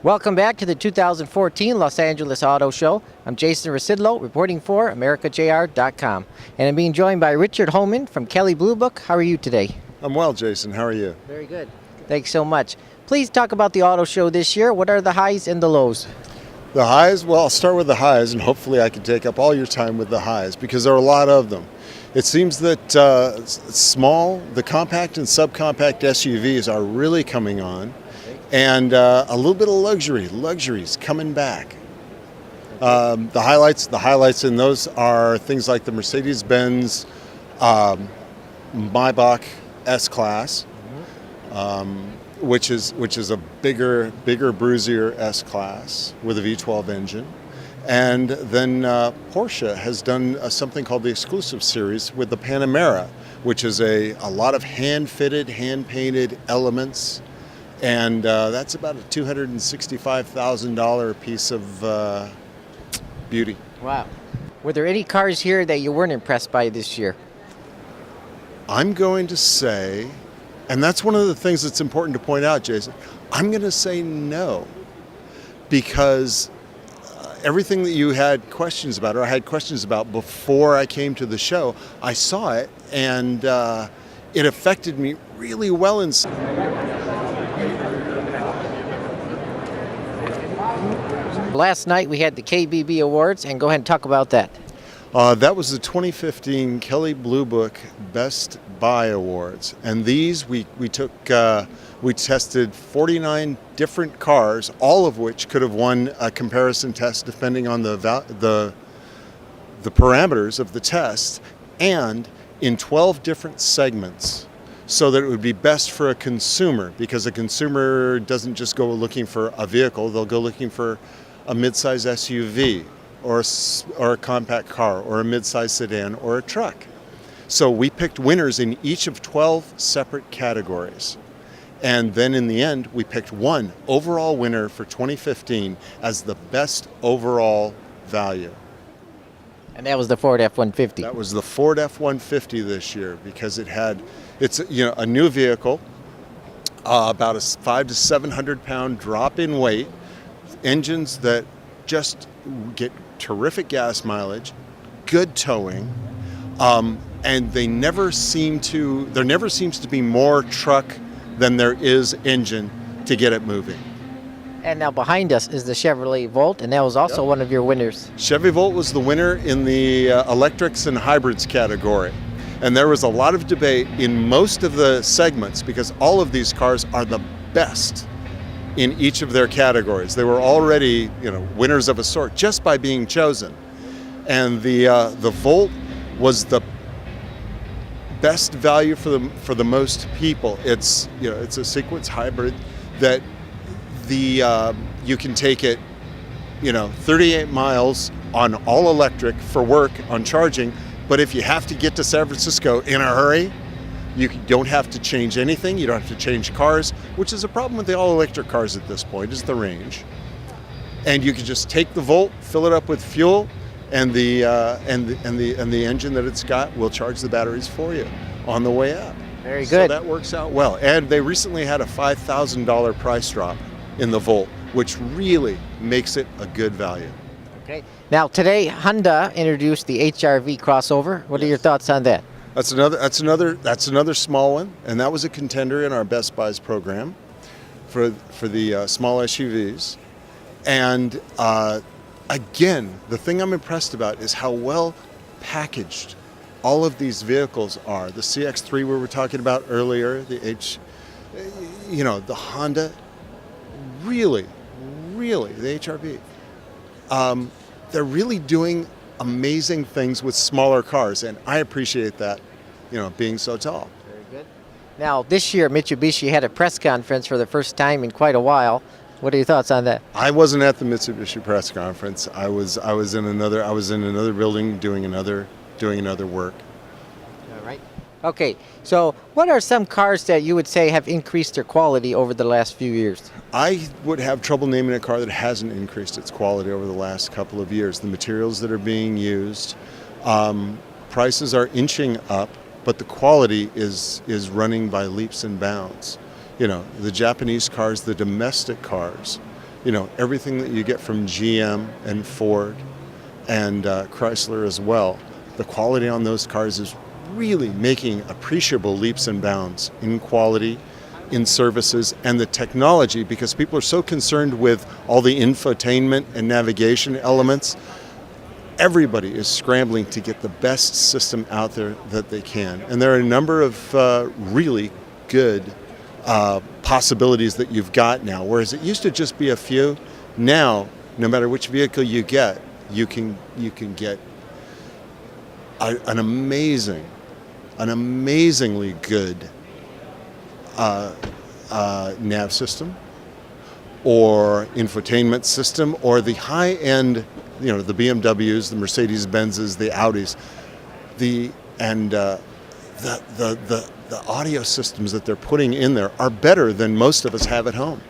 Welcome back to the 2014 Los Angeles Auto Show. I'm Jason Rzucidlo, reporting for AmericaJR.com. And I'm being joined by Richard Homan from Kelley Blue Book. How are you today? I'm well, Jason. How are you? Very good. Thanks so much. Please talk about the auto show this year. What are the highs and the lows? The highs? Well, I'll start with the highs, and hopefully I can take up all your time with the highs, because there are a lot of them. It seems that the compact and subcompact SUVs are really coming on. And a little bit of luxury's coming back. The highlights in those are things like the Mercedes-Benz Maybach S-Class, which is a bigger, bruisier S-Class with a V12 engine. And then Porsche has done something called the Exclusive Series with the Panamera, which is a lot of hand-fitted, hand-painted elements. And that's about a $265,000 piece of beauty. Wow. Were there any cars here that you weren't impressed by this year? I'm going to say, and that's one of the things that's important to point out, Jason, I'm going to say no, because everything that you had questions about, or I had questions about before I came to the show, I saw it, and it affected me really well inside. Last night we had the KBB Awards, and go ahead and talk about that. That was the 2015 Kelley Blue Book Best Buy Awards, and these we tested 49 different cars, all of which could have won a comparison test depending on the parameters of the test, and in 12 different segments, so that it would be best for a consumer, because a consumer doesn't just go looking for a vehicle, they'll go looking for a mid-size SUV or a compact car or a mid-size sedan or a truck. So we picked winners in each of 12 separate categories. And then in the end, we picked one overall winner for 2015 as the best overall value. And that was the Ford F-150. That was the Ford F-150 this year, because it's a new vehicle, about a 500 to 700 pound drop in weight, engines that just get terrific gas mileage, good towing, and there never seems to be more truck than there is engine to get it moving. And now behind us is the Chevrolet Volt, and that was also one of your winners. Chevy Volt was the winner in the electrics and hybrids category. And there was a lot of debate in most of the segments, because all of these cars are the best in each of their categories. They were already, winners of a sort just by being chosen. And the Volt was the best value for the most people. It's a sequence hybrid that you can take it 38 miles on all electric for work on charging, but if you have to get to San Francisco in a hurry, you don't have to change anything. You don't have to change cars, which is a problem with the all-electric cars at this point, is the range. And you can just take the Volt, fill it up with fuel, and the engine that it's got will charge the batteries for you on the way up. Very good. So that works out well. And they recently had a $5,000 price drop in the Volt, which really makes it a good value. Okay. Now today, Honda introduced the HR-V crossover. What are your thoughts on that? That's another small one, and that was a contender in our Best Buys program for the small SUVs. And again, the thing I'm impressed about is how well packaged all of these vehicles are. The CX-3 we were talking about earlier, the Honda, really, the HR-V. They're really doing amazing things with smaller cars, and I appreciate that, being so tall. Very good. Now, this year, Mitsubishi had a press conference for the first time in quite a while. What are your thoughts on that? I wasn't at the Mitsubishi press conference. I was in another building doing another work. All right. Okay. So, what are some cars that you would say have increased their quality over the last few years? I would have trouble naming a car that hasn't increased its quality over the last couple of years. The materials that are being used, prices are inching up, but the quality is running by leaps and bounds. The Japanese cars, the domestic cars, everything that you get from GM and Ford and Chrysler as well. The quality on those cars is really making appreciable leaps and bounds in quality, in services, and the technology, because people are so concerned with all the infotainment and navigation elements. Everybody is scrambling to get the best system out there that they can. And there are a number of really good possibilities that you've got now, whereas it used to just be a few. Now, no matter which vehicle you get, you can get an amazingly good nav system or infotainment system, or the high-end, the BMWs, the Mercedes-Benzes, the Audis, the audio systems that they're putting in there are better than most of us have at home.